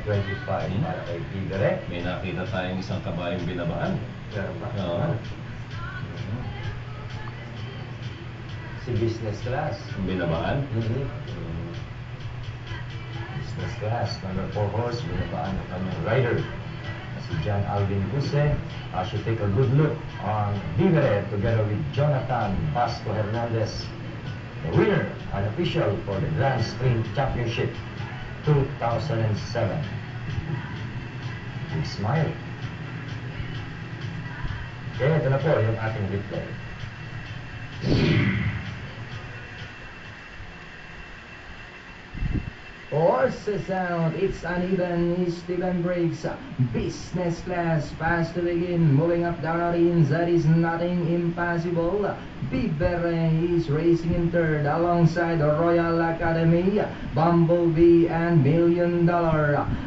125 para kay Tigre. May nakita tayong isang kabayong binabaan. Pero ba? Oo. Si business class. Binabaan? Business class, number 4 horse, binabaan ng kanyang rider. Si John Alvin Buse. Should take a good look on Vivere together with Jonathan Vasco Hernandez. The winner, unofficial for the Grand Sprint Championship 2007. Big smile. Okay, ito na po yung ating replay. Horses out, it's uneven, Steven breaks, business class, fast to begin, moving up down the inside is nothing impossible. Vivere is racing in third alongside Royal Academy, Bumblebee and $1 Million.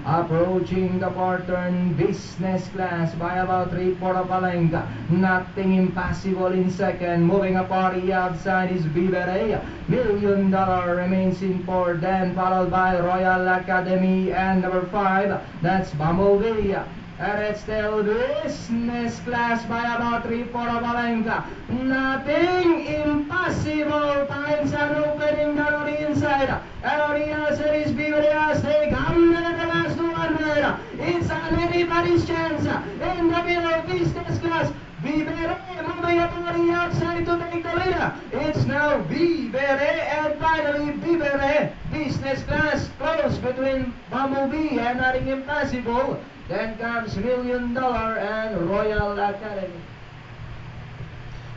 Approaching the fourth turn, business class by about 3/4 of a length, nothing impossible in second, moving up on the outside is Vivere, $1 Million remains in fourth, then followed by Royal Academy and number 5, that's Bumblebee. And it's still business class by about 3/4 of a length. Nothing impossible. Times are opening down on the inside. And on the outside is Vivere as they come to the last 200. It's on anybody's chance. In the middle, business class. Vivere moving up on the outside to take the lead. It's now Vivere and finally Vivere. Business class close between Bumblebee and nothing impossible. Then comes $1 Million and Royal Academy.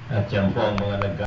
At yan po ang mga